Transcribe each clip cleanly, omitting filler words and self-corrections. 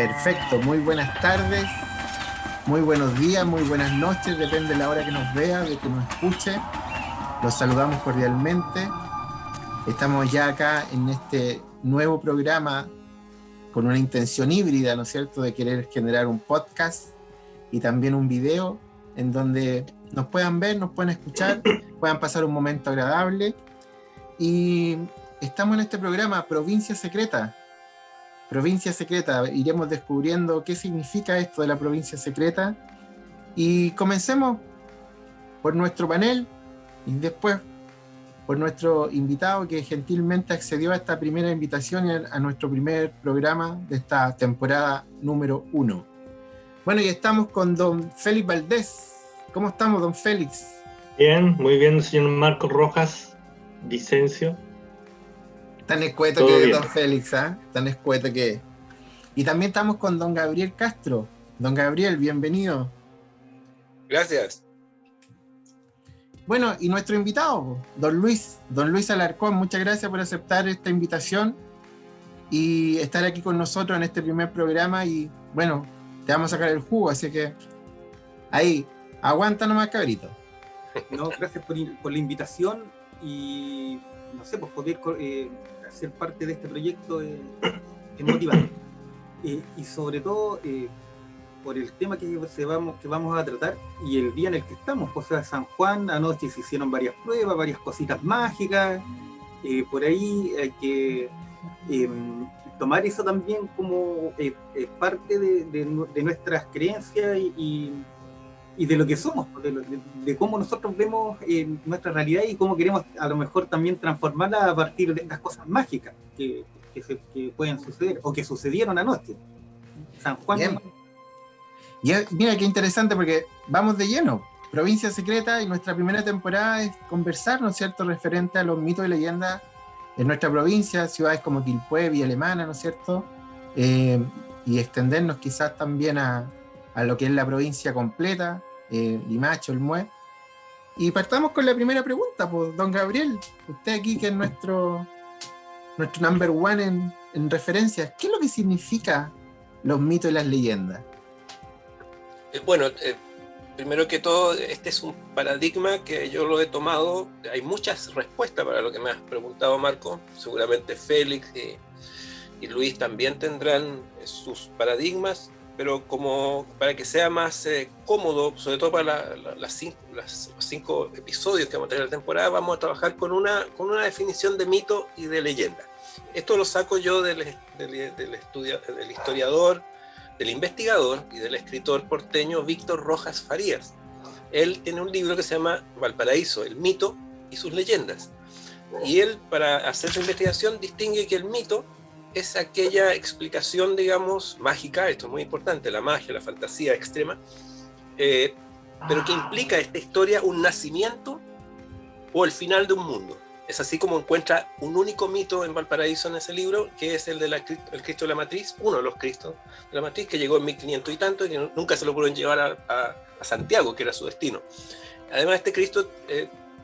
Perfecto, muy buenas tardes, muy buenos días, muy buenas noches, depende de la hora que nos vea, de que nos escuche. Los saludamos cordialmente. Estamos ya acá en este nuevo programa con una intención híbrida, ¿no es cierto?, de querer generar un podcast y también un video en donde nos puedan ver, nos puedan escuchar, puedan pasar un momento agradable. Y estamos en este programa Provincia Secreta. Provincia Secreta, iremos descubriendo qué significa esto de la Provincia Secreta y comencemos por nuestro panel y después por nuestro invitado que gentilmente accedió a esta primera invitación y a nuestro primer programa de esta temporada número 1. Bueno, y estamos con don Félix Valdés. ¿Cómo estamos, don Félix? Bien, muy bien, señor Marcos Rojas Vicencio. Tan escueto que es don Félix, ¿ah? Tan escueto que es. Y también estamos con don Gabriel Castro. Don Gabriel, bienvenido. Gracias. Bueno, y nuestro invitado, don Luis Alarcón, muchas gracias por aceptar esta invitación y estar aquí con nosotros en este primer programa. Y bueno, te vamos a sacar el jugo, así que ahí, aguanta nomás, cabrito. No, gracias por la invitación y no sé, pues poder ser parte de este proyecto es motivante. Y sobre todo por el tema que vamos a tratar y el día en el que estamos, o sea, San Juan, anoche se hicieron varias pruebas, varias cositas mágicas, por ahí hay que tomar eso también como parte de nuestras creencias y de lo que somos, de cómo nosotros vemos nuestra realidad y cómo queremos a lo mejor también transformarla a partir de estas cosas mágicas que pueden suceder o que sucedieron anoche. San Juan. Bien. Y mira qué interesante porque vamos de lleno. Provincia Secreta y nuestra primera temporada es conversar, ¿no es cierto?, referente a los mitos y leyendas en nuestra provincia, ciudades como Quilpué, Villa Alemana, ¿no es cierto? Y extendernos quizás también a lo que es la provincia completa, Limache, Olmué. Y partamos con la primera pregunta, pues, don Gabriel, usted aquí que es nuestro number one en referencias, ¿qué es lo que significa los mitos y las leyendas? Bueno, primero que todo, este es un paradigma que yo lo he tomado. Hay muchas respuestas para lo que me has preguntado, Marco. Seguramente Félix y Luis también tendrán sus paradigmas, pero como para que sea más cómodo, sobre todo para los 5 episodios que vamos a tener en la temporada, vamos a trabajar con una definición de mito y de leyenda. Esto lo saco yo del historiador, del investigador y del escritor porteño Víctor Rojas Farías. Él tiene un libro que se llama Valparaíso, el mito y sus leyendas. Y él, para hacer su investigación, distingue que el mito es aquella explicación, digamos, mágica, esto es muy importante, la magia, la fantasía extrema, pero que implica esta historia un nacimiento o el final de un mundo. Es así como encuentra un único mito en Valparaíso en ese libro, que es el el Cristo de la Matriz, uno de los Cristos de la Matriz, que llegó en 1500 y tanto, y que nunca se lo pudieron llevar a Santiago, que era su destino. Además, este Cristo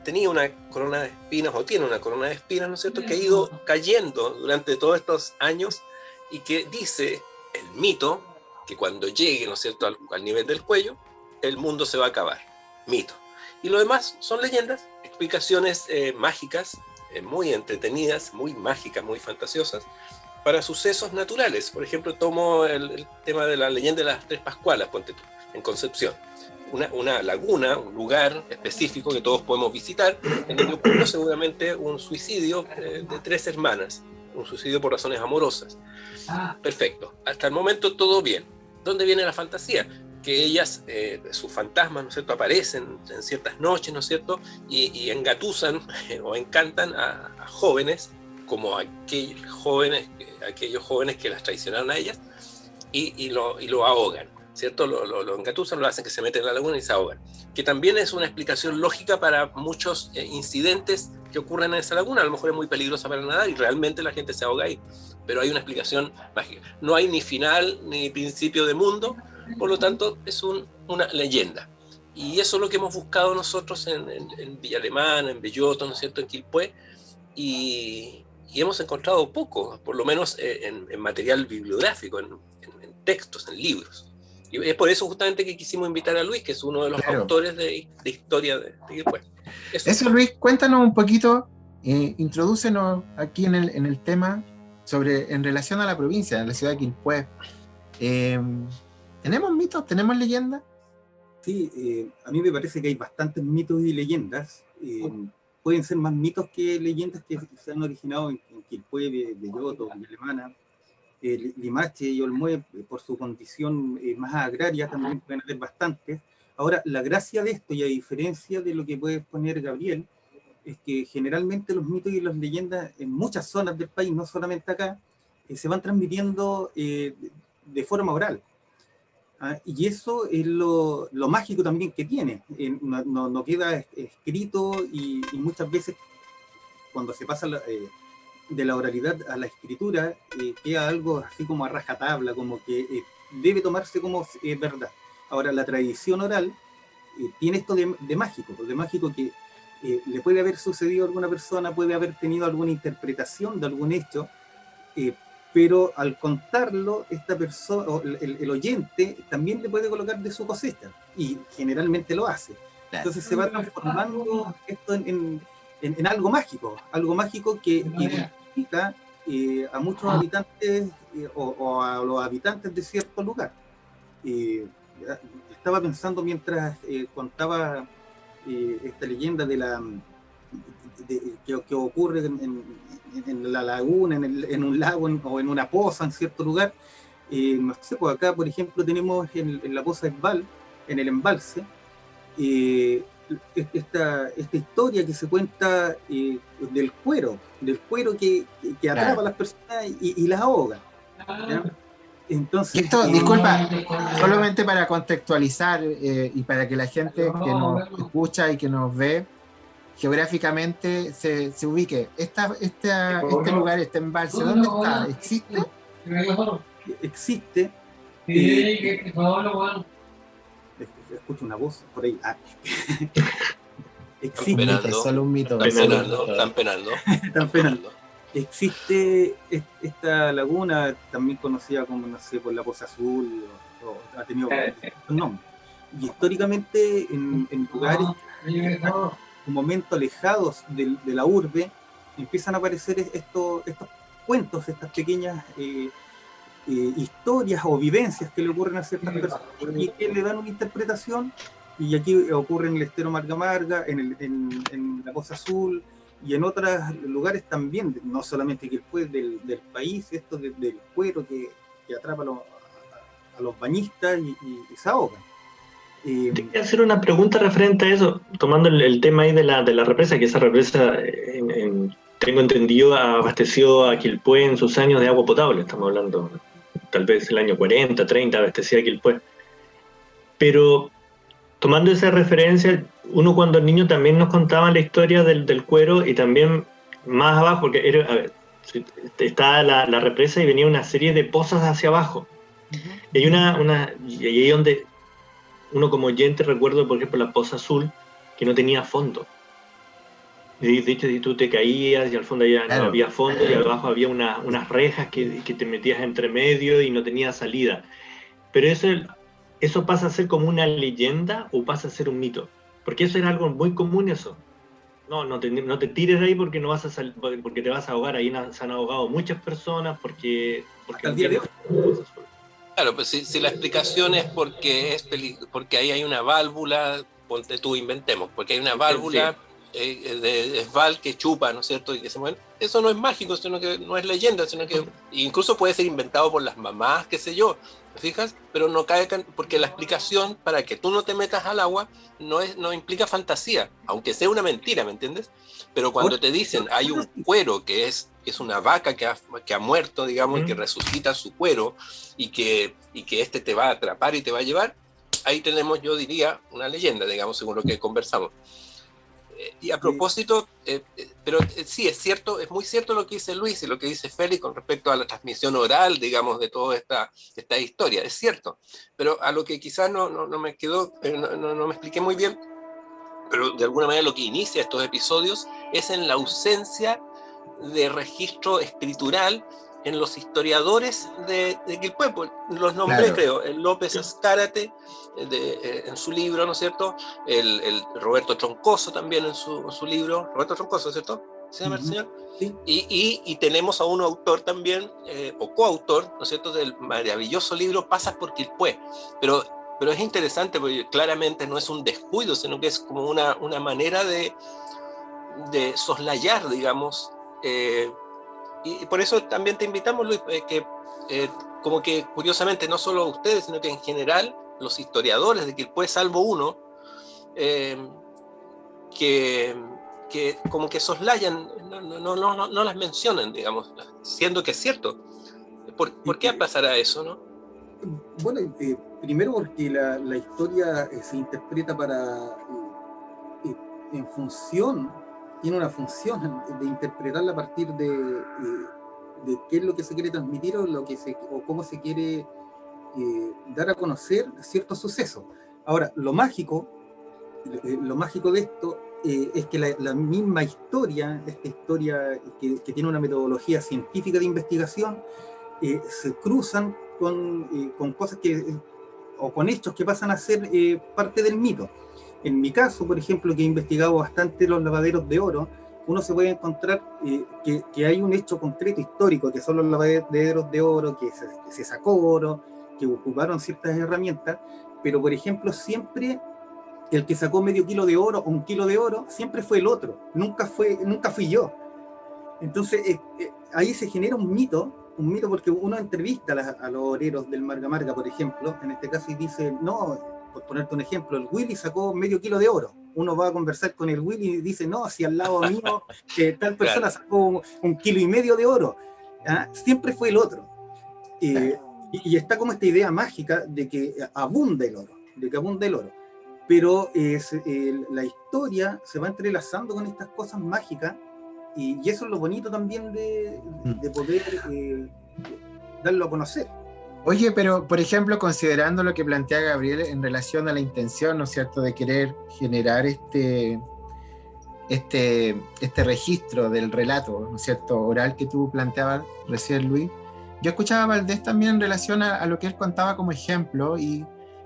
tenía una corona de espinas, o tiene una corona de espinas, ¿no es cierto?, que ha ido cayendo durante todos estos años, y que dice el mito que cuando llegue, ¿no es cierto?, al nivel del cuello, el mundo se va a acabar. Mito. Y lo demás son leyendas, explicaciones mágicas, muy entretenidas, muy mágicas, muy fantasiosas, para sucesos naturales. Por ejemplo, tomo el tema de la leyenda de las Tres Pascualas, ponte tú, en Concepción. Una laguna, un lugar específico que todos podemos visitar, en donde ocurrió seguramente un suicidio de 3 hermanas, un suicidio por razones amorosas. Perfecto, hasta el momento todo bien. ¿Dónde viene la fantasía? Que ellas, sus fantasmas, ¿no es cierto?, aparecen en ciertas noches, ¿no es cierto?, y engatusan o encantan a jóvenes, como aquellos jóvenes que las traicionaron a ellas, y lo ahogan, ¿cierto? Lo engatusan, lo hacen que se meten en la laguna y se ahogan. Que también es una explicación lógica para muchos incidentes que ocurren en esa laguna. A lo mejor es muy peligrosa para nadar y realmente la gente se ahoga ahí, pero hay una explicación mágica. No hay ni final ni principio de mundo. Por lo tanto, es una leyenda. Y eso es lo que hemos buscado nosotros en Villa Alemana, en Belloto, ¿no es cierto?, en Quilpué. Y y hemos encontrado poco, por lo menos en material bibliográfico, en textos, en libros. Y es por eso justamente que quisimos invitar a Luis, que es uno de los autores de historia de Quilpué. Eso, Luis, cuéntanos un poquito, introdúcenos aquí en el tema en relación a la provincia, a la ciudad de Quilpué. ¿Tenemos mitos? ¿Tenemos leyendas? Sí, a mí me parece que hay bastantes mitos y leyendas. Pueden ser más mitos que leyendas que se han originado en Quilpué, Belloto, Villa Alemana, Limache y Olmué, por su condición más agraria, también pueden haber bastantes. Ahora, la gracia de esto, y a diferencia de lo que puede poner Gabriel, es que generalmente los mitos y las leyendas en muchas zonas del país, no solamente acá, se van transmitiendo de forma oral. Y eso es lo mágico también que tiene. No queda escrito y muchas veces cuando se pasa de la oralidad a la escritura, queda algo así como a rajatabla, como que debe tomarse como verdad. Ahora, la tradición oral tiene esto de mágico, que le puede haber sucedido a alguna persona, puede haber tenido alguna interpretación de algún hecho, pero al contarlo, esta persona, el oyente, también le puede colocar de su cosecha, y generalmente lo hace. Entonces se va transformando esto en algo mágico que identifica a muchos habitantes o a los habitantes de cierto lugar. Estaba pensando mientras contaba esta leyenda que ocurre en la laguna, en un lago o en una poza en cierto lugar. No sé, pues acá, por ejemplo, tenemos en la poza Esbal, en el embalse, esta historia que se cuenta del cuero que atrapa a las personas y las ahoga, ¿ya? Entonces, esto, disculpa, solamente para contextualizar y para que la gente que nos escucha y que nos ve geográficamente se ubique. Este lugar, este embalse, ¿dónde está? ¿Existe? Existe. Escucho una voz por ahí. Existe. Solo un mito. Están penando. Existe esta laguna, también conocida como, no sé, por la Poza Azul, o ha tenido un nombre. Y históricamente, en lugares, en momentos alejados de la urbe, empiezan a aparecer estos cuentos, estas pequeñas historias o vivencias que le ocurren a ciertas personas y que le dan una interpretación. Y aquí ocurre en el Estero Marga Marga, en la Poza Azul, y en otros lugares también, no solamente que después del país, esto del cuero que atrapa a los bañistas y se ahogan. Te quiero hacer una pregunta referente a eso, tomando el tema ahí de la represa, que esa represa, tengo entendido, abasteció a Quilpué en sus años de agua potable. Estamos hablando, tal vez el año 40, 30, abastecía a Quilpué. Pero tomando esa referencia, uno cuando niño también nos contaban la historia del cuero, y también más abajo, porque estaba la represa y venía una serie de pozas hacia abajo. Y y ahí donde uno como oyente recuerdo, por ejemplo, la Poza Azul, que no tenía fondo. Y de hecho, si tú te caías y al fondo ya no había fondo, y abajo había unas rejas que te metías entre medio y no tenía salida. Pero ¿eso pasa a ser como una leyenda o pasa a ser un mito? Porque eso era algo muy común, eso. No te tires de ahí porque no vas a porque te vas a ahogar. Ahí se han ahogado muchas personas porque al día de hoy. Claro, pues si la explicación es porque ahí hay una válvula, ponte tú, inventemos, porque hay una válvula de Esbal que chupa, ¿no es cierto? Y que se mueve. Eso no es mágico, sino que no es leyenda, sino que incluso puede ser inventado por las mamás, qué sé yo, ¿me fijas? Pero no cae, porque la explicación para que tú no te metas al agua no implica fantasía, aunque sea una mentira, ¿me entiendes? Pero cuando te dicen hay un cuero que es una vaca que ha muerto, digamos, y que resucita su cuero y que este te va a atrapar y te va a llevar, ahí tenemos, yo diría, una leyenda, digamos, según lo que conversamos. Y a propósito, pero sí, es cierto, es muy cierto lo que dice Luis y lo que dice Félix con respecto a la transmisión oral, digamos, de toda esta historia, es cierto, pero a lo que quizás no me quedó, no me expliqué muy bien, pero de alguna manera lo que inicia estos episodios es en la ausencia de registro escritural en los historiadores de Quilpué. Los nombré, creo, el López Azcárate en su libro, ¿no es cierto? El Roberto Troncoso también en su libro, Roberto Troncoso, ¿cierto? ¿Se llama el señor? Sí. Y tenemos a un autor también, o coautor, ¿no es cierto?, del maravilloso libro Pasas por Quilpué. Pero es interesante porque claramente no es un descuido, sino que es como una manera de soslayar, digamos, y por eso también te invitamos, Luis, que como que curiosamente no solo ustedes, sino que en general los historiadores de Quilpué, salvo uno, que como que soslayan, no las mencionan, digamos, siendo que es cierto. ¿Por qué pasará eso, no? Bueno, primero porque la historia se interpreta en función, tiene una función de interpretarla a partir de qué es lo que se quiere transmitir o cómo se quiere dar a conocer ciertos sucesos. Ahora, lo mágico de esto es que la misma historia, esta historia que tiene una metodología científica de investigación, se cruzan con cosas o con hechos que pasan a ser parte del mito. En mi caso, por ejemplo, que he investigado bastante los lavaderos de oro, uno se puede encontrar que hay un hecho concreto histórico, que son los lavaderos de oro, que se sacó oro, que ocuparon ciertas herramientas, pero por ejemplo siempre el que sacó medio kilo de oro o un kilo de oro siempre fue el otro, nunca fui yo. Entonces ahí se genera un mito porque uno entrevista a los oreros del Marga Marga, por ejemplo, en este caso, y dice, no, por ponerte un ejemplo, el Willy sacó medio kilo de oro. Uno va a conversar con el Willy y dice, no, si al lado mío tal persona sacó 1,5 kilos de oro. ¿Ah? Siempre fue el otro. Y está como esta idea mágica de que abunda el oro. Pero la historia se va entrelazando con estas cosas mágicas, y eso es lo bonito también de poder darlo a conocer. Oye, pero por ejemplo, considerando lo que plantea Gabriel en relación a la intención, ¿no es cierto?, de querer generar este registro del relato, ¿no es cierto?, oral que tú planteabas recién, Luis. Yo escuchaba a Valdés también en relación a lo que él contaba como ejemplo, y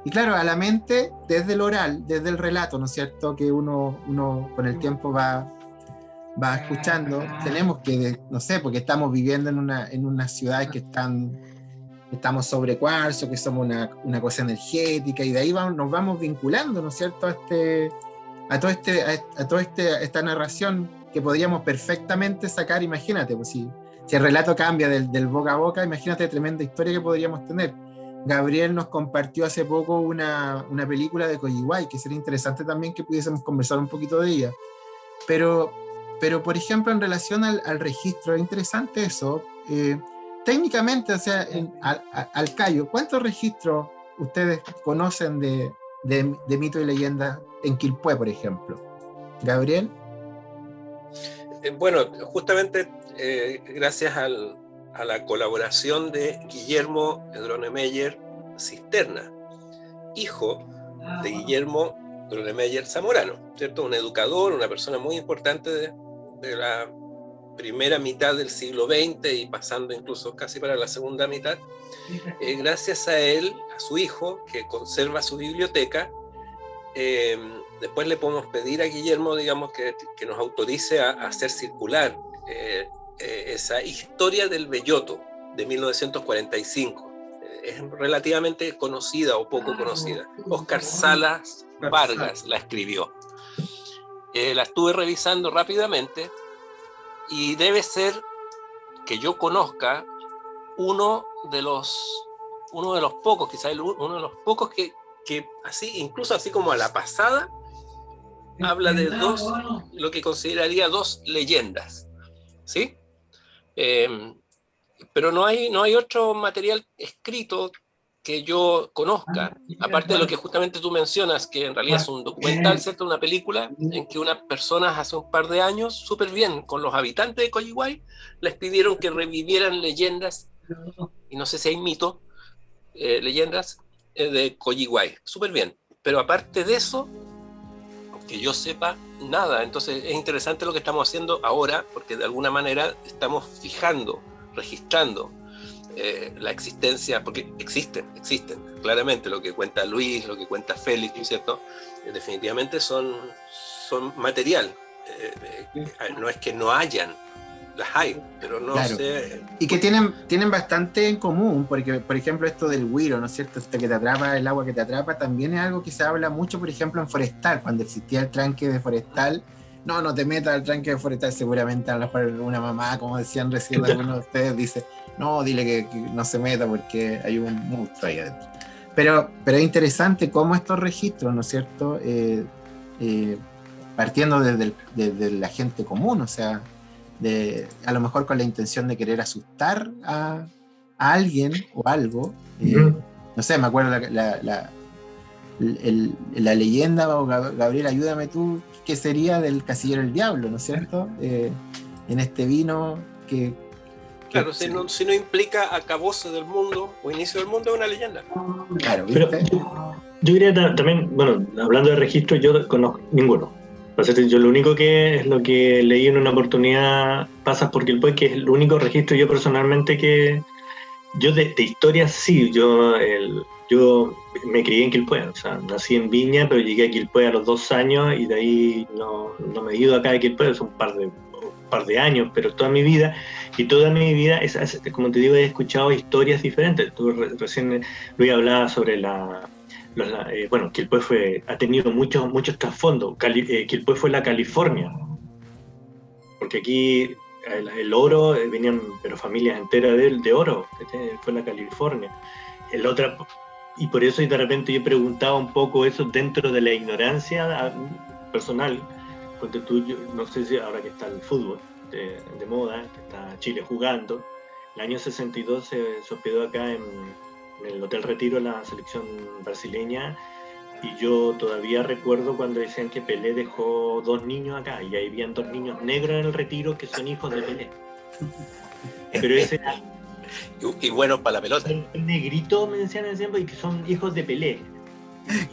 claro, a la mente, desde el oral, desde el relato, ¿no es cierto?, que uno con el tiempo va escuchando, tenemos que, no sé, porque estamos viviendo en una ciudad que estamos sobre cuarzo, que somos una cosa energética, y de ahí nos vamos vinculando, ¿no es cierto?, a toda esta narración que podríamos perfectamente sacar. Imagínate, pues si el relato cambia del boca a boca, imagínate tremenda historia que podríamos tener. Gabriel nos compartió hace poco una película de Coyihuay, que sería interesante también que pudiésemos conversar un poquito de ella. Pero por ejemplo, en relación al registro, es interesante eso. Técnicamente, o sea, al callo, ¿cuántos registros ustedes conocen de mito y leyenda en Quilpué, por ejemplo? Gabriel. Bueno, justamente gracias a la colaboración de Guillermo Dronemeyer Cisterna, hijo de Guillermo Dronemeyer Zamorano, ¿cierto? Un educador, una persona muy importante de la primera mitad del siglo XX y pasando incluso casi para la segunda mitad. Gracias a él, a su hijo, que conserva su biblioteca, después le podemos pedir a Guillermo, digamos, que nos autorice a hacer circular esa historia del Belloto de 1945. Es relativamente conocida o poco conocida. Óscar Salas Vargas la escribió. La estuve revisando rápidamente y debe ser, que yo conozca, uno de los pocos, quizás uno de los pocos que así, incluso así como a la pasada, habla de lo que consideraría dos leyendas, ¿sí? Pero no hay otro material escrito que yo conozca, aparte de lo que justamente tú mencionas, que en realidad es un documental, ¿cierto? Una película en que unas personas hace un par de años, súper bien, con los habitantes de Coyihuay, les pidieron que revivieran leyendas, y no sé si hay mito, leyendas de Coyihuay, súper bien. Pero aparte de eso, que yo sepa, nada. Entonces es interesante lo que estamos haciendo ahora, porque de alguna manera estamos fijando, registrando la existencia, porque existen, claramente lo que cuenta Luis, lo que cuenta Félix, ¿no es cierto? Definitivamente son material. No es que no hayan, las hay, pero no Claro. sé. Y que tienen bastante en común, porque, por ejemplo, esto del güiro, ¿no es cierto? Este que te atrapa, el agua que te atrapa, también es algo que se habla mucho, por ejemplo, en Forestal, cuando existía el tranque de Forestal. No te metas al tranque de Forestal, seguramente a lo mejor una mamá, como decían recién algunos de ustedes, dice, no, dile que no se meta porque hay un monstruo ahí adentro. Pero es interesante cómo estos registros, ¿no es cierto? Partiendo desde la gente común, o sea, a lo mejor con la intención de querer asustar a alguien o algo. No sé, me acuerdo la leyenda, o Gabriel, ayúdame tú, que sería del Casillero del Diablo, ¿no es cierto? En este vino que... Claro, si no implica acabose del mundo o inicio del mundo, es una leyenda. Claro, ¿viste? Pero yo quería también, bueno, hablando de registros, yo conozco ninguno. O sea, yo lo único que es lo que leí en una oportunidad, Pasas por Quilpué, que es el único registro yo personalmente que... Yo de historia sí, yo me crié en Quilpué, o sea, nací en Viña, pero llegué a Quilpué a los 2 años y de ahí no me he ido acá de Quilpué, es un par de años, pero toda mi vida, como te digo, he escuchado historias diferentes. Tú recién Luis hablaba sobre bueno, Quilpué ha tenido muchos trasfondos. Quilpué fue la California, porque aquí el oro, venían pero familias enteras de oro, fue la California. Y por eso de repente yo preguntaba un poco eso dentro de la ignorancia personal, porque no sé si ahora que está el fútbol de moda, que está Chile jugando, el año 62 se hospedó acá en el Hotel Retiro la selección brasileña, y yo todavía recuerdo cuando decían que Pelé dejó 2 niños acá, y ahí habían 2 niños negros en el Retiro que son hijos de Pelé. Pero ese y buenos para la pelota. El negrito me decían en ese tiempo, y que son hijos de Pelé.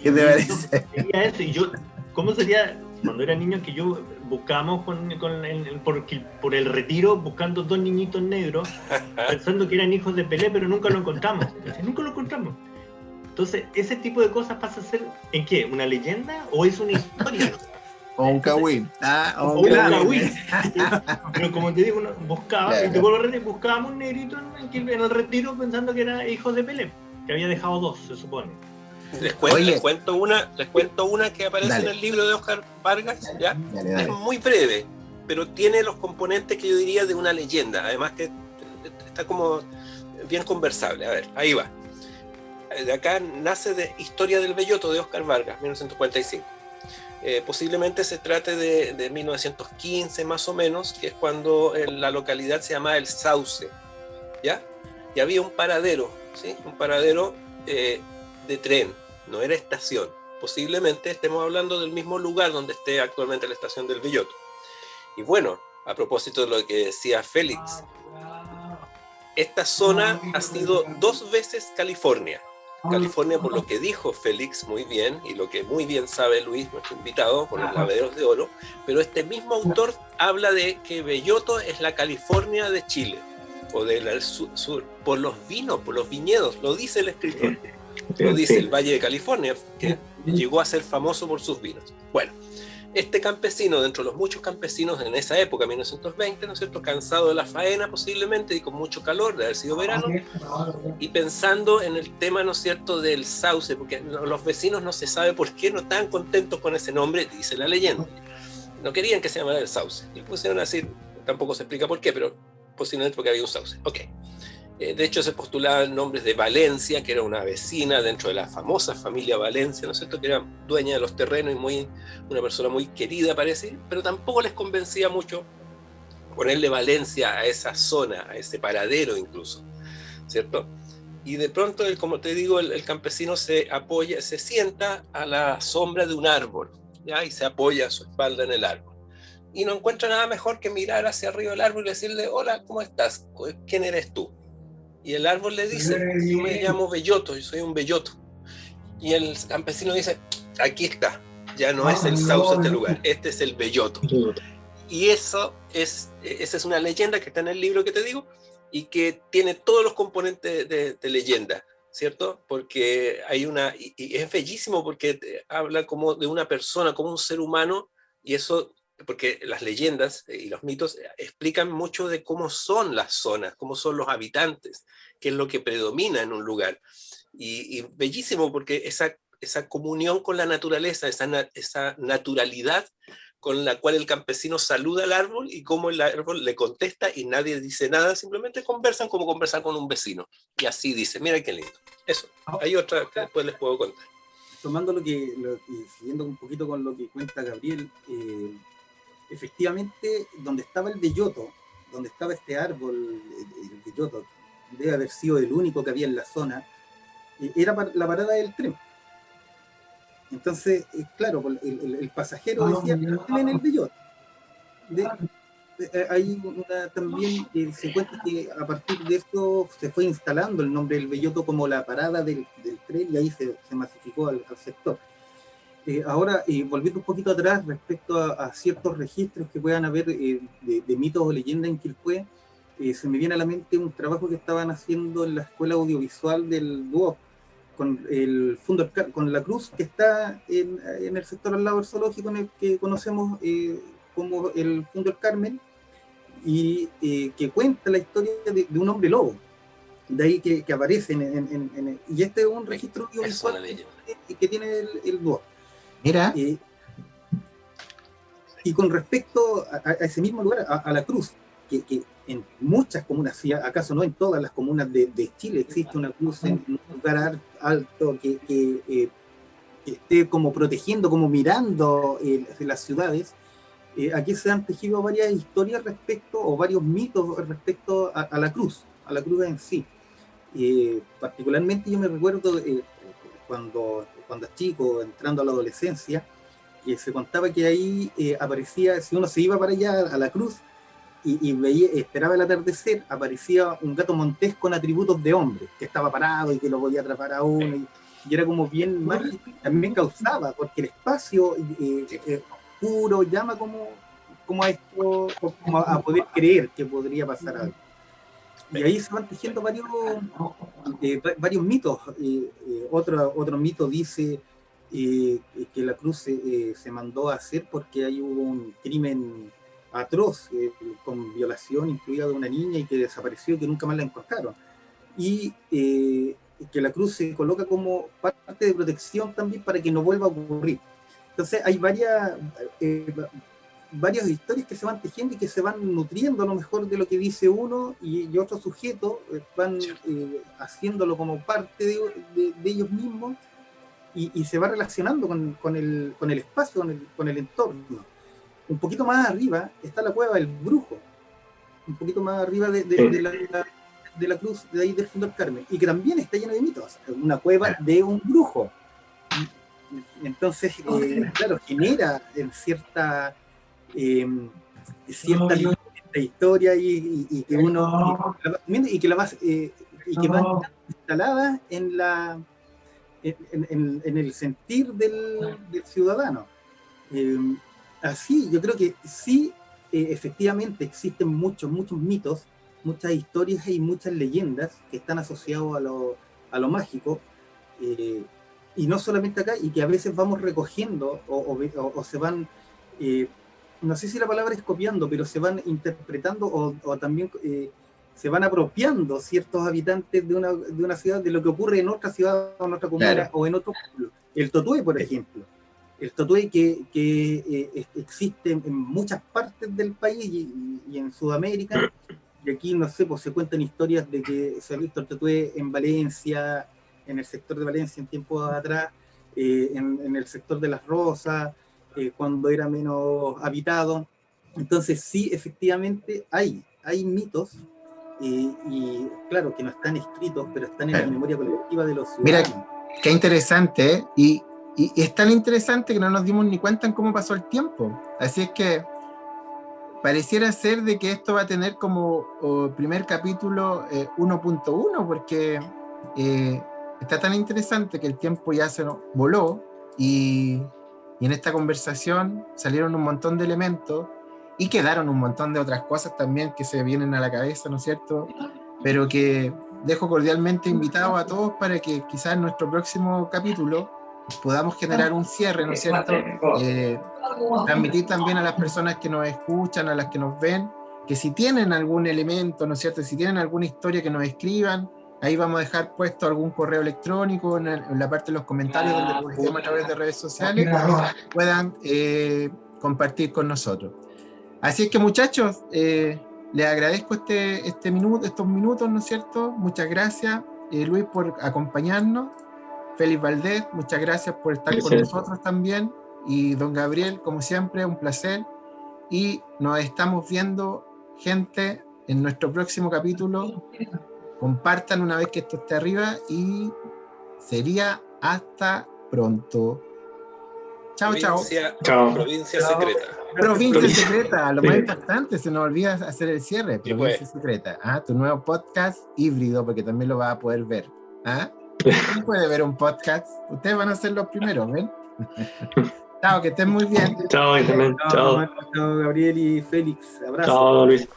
¿Qué te parece? Eso, y yo, ¿cómo sería cuando era niño que yo buscábamos por el Retiro, buscando 2 niñitos negros, pensando que eran hijos de Pelé, pero nunca lo encontramos? Nunca lo encontramos. Entonces, ese tipo de cosas pasa a ser, ¿en qué? ¿Una leyenda o es una historia? O un cagüín. O un cagüín. Pero como te digo, uno buscaba, claro. Y te vuelvo a repetir, buscábamos un negrito en el Retiro pensando que era hijo de Pelé, que había dejado 2, se supone. Les cuento una que aparece en el libro de Óscar Vargas, ¿ya? Dale. Es muy breve, pero tiene los componentes que yo diría de una leyenda, además que está como bien conversable. A ver, ahí va. De acá nace de Historia del Belloto de Óscar Vargas, 1945. Posiblemente se trate de 1915 más o menos, que es cuando la localidad se llamaba El Sauce, ¿ya? Y había un paradero, ¿sí? Un paradero de tren, no era estación. Posiblemente estemos hablando del mismo lugar donde esté actualmente la estación del Belloto. Y bueno, a propósito de lo que decía Félix, esta zona ha sido 2 veces California. California, por lo que dijo Félix muy bien, y lo que muy bien sabe Luis, nuestro invitado, por los lavaderos de oro, pero este mismo autor habla de que Belloto es la California de Chile, o del sur, por los vinos, por los viñedos, lo dice el escritor, lo dice el Valle de California, que llegó a ser famoso por sus vinos. Bueno, este campesino, dentro de los muchos campesinos en esa época, 1920, ¿no es cierto?, cansado de la faena posiblemente y con mucho calor, de haber sido verano, y pensando en el tema, ¿no es cierto?, del sauce, porque los vecinos no se sabe por qué no estaban contentos con ese nombre, dice la leyenda. No querían que se llamara el sauce, y pusieron así, tampoco se explica por qué, pero posiblemente porque había un sauce. Ok. De hecho, se postulaban nombres de Valencia, que era una vecina dentro de la famosa familia Valencia, ¿no es cierto?, que era dueña de los terrenos y una persona muy querida, parece, pero tampoco les convencía mucho ponerle Valencia a esa zona, a ese paradero incluso, ¿cierto? Y de pronto, como te digo, el campesino se sienta a la sombra de un árbol, ¿ya? Y se apoya su espalda en el árbol. Y no encuentra nada mejor que mirar hacia arriba del árbol y decirle: hola, ¿cómo estás? ¿Quién eres tú? Y el árbol le dice: yo me llamo Belloto, yo soy un belloto. Y el campesino dice: aquí está, Ya no es el sauce este lugar, este es el belloto. Y esa es una leyenda que está en el libro que te digo y que tiene todos los componentes de leyenda, ¿cierto? Porque y es bellísimo porque habla como de una persona, como un ser humano, y eso, porque las leyendas y los mitos explican mucho de cómo son las zonas, cómo son los habitantes, qué es lo que predomina en un lugar. Y bellísimo porque esa comunión con la naturaleza, esa naturalidad con la cual el campesino saluda al árbol y cómo el árbol le contesta y nadie dice nada, simplemente conversan como conversar con un vecino. Y así dice, mira qué lindo. Eso, hay otra que después les puedo contar. Tomando y siguiendo un poquito con lo que cuenta Gabriel, efectivamente, donde estaba el belloto, donde estaba este árbol, el belloto, debe haber sido el único que había en la zona, era la parada del tren. Entonces, claro, el pasajero decía, en el belloto. Hay también se cuenta que a partir de esto se fue instalando el nombre del belloto como la parada del tren y ahí se masificó al sector. Ahora, volviendo un poquito atrás respecto a ciertos registros que puedan haber de mitos o leyendas en Quilpué, se me viene a la mente un trabajo que estaban haciendo en la Escuela Audiovisual del DUOP con la cruz que está en el sector al lado del zoológico, en el que conocemos como el Fundo del Carmen, y que cuenta la historia de un hombre lobo. De ahí que aparece y este es un registro audiovisual que tiene el DUOP. Mira. Y con respecto a ese mismo lugar, a la cruz, que en muchas comunas, si acaso no en todas las comunas de Chile, existe una cruz en un lugar alto que esté como protegiendo, como mirando las ciudades. Aquí se han tejido varias historias o varios mitos respecto a la cruz en sí. Particularmente yo me recuerdo cuando chico, entrando a la adolescencia, que se contaba que ahí aparecía, si uno se iba para allá a la cruz y esperaba el atardecer, aparecía un gato montés con atributos de hombre, que estaba parado y que lo podía atrapar a uno, y era como bien mágico. También causaba, porque el espacio oscuro llama como a esto, como a poder creer que podría pasar algo. Y ahí se van tejiendo varios mitos. Otro mito dice que la cruz se mandó a hacer porque hay un crimen atroz con violación incluida de una niña y que desapareció y que nunca más la encontraron. Y que la cruz se coloca como parte de protección también para que no vuelva a ocurrir. Entonces hay varias historias que se van tejiendo y que se van nutriendo a lo mejor de lo que dice uno y otros sujetos van haciéndolo como parte de ellos mismos y se va relacionando con el espacio, con el entorno. Un poquito más arriba está la cueva del Brujo, un poquito más arriba de la cruz de ahí del Fundo del Carmen, y que también está lleno de mitos, una cueva de un brujo. Entonces, claro, genera en cierta historia y que uno y que va instalada en el sentir del ciudadano. Así, yo creo que sí, efectivamente existen muchos mitos, muchas historias y muchas leyendas que están asociados a lo mágico, y no solamente acá, y que a veces vamos recogiendo o se van, no sé si la palabra es copiando, pero se van interpretando o también se van apropiando ciertos habitantes de una ciudad de lo que ocurre en otra ciudad o en otra comuna, claro, o en otro pueblo. El Totué, por ejemplo. El Totué que existe en muchas partes del país y en Sudamérica, y aquí, no sé, pues se cuentan historias de que se ha visto el Totué en Valencia, en el sector de Valencia en tiempos atrás, en el sector de Las Rosas, cuando era menos habitado. Entonces sí, efectivamente hay mitos, y claro, que no están escritos, pero están en la memoria colectiva de los ciudadanos. Mira, qué interesante, ¿eh? Y es tan interesante que no nos dimos ni cuenta en cómo pasó el tiempo. Así es que pareciera ser de que esto va a tener como primer capítulo 1.1, porque está tan interesante que el tiempo ya se nos voló y y en esta conversación salieron un montón de elementos y quedaron un montón de otras cosas también que se vienen a la cabeza, ¿no es cierto? Pero que dejo cordialmente invitados a todos para que quizás en nuestro próximo capítulo podamos generar un cierre, ¿no es cierto? Transmitir también a las personas que nos escuchan, a las que nos ven, que si tienen algún elemento, ¿no es cierto? Si tienen alguna historia, que nos escriban. Ahí vamos a dejar puesto algún correo electrónico en la parte de los comentarios donde publiquemos a través de redes sociales, puedan compartir con nosotros. Así es que, muchachos, les agradezco estos minutos, ¿no es cierto? Muchas gracias, Luis, por acompañarnos. Félix Valdés, muchas gracias por estar con nosotros también. Y don Gabriel, como siempre, un placer. Y nos estamos viendo, gente, en nuestro próximo capítulo. Compartan una vez que esto esté arriba y sería hasta pronto. Chao, chao. Provincia secreta. Provincia secreta, lo más importante, se nos olvida hacer el cierre. Provincia secreta. Tu nuevo podcast híbrido, porque también lo vas a poder ver. ¿Quién puede ver un podcast? Ustedes van a ser los primeros, ¿ven? Chao, que estén muy bien. Chao, Chao, Gabriel y Félix. Abrazo. Chao, Luis.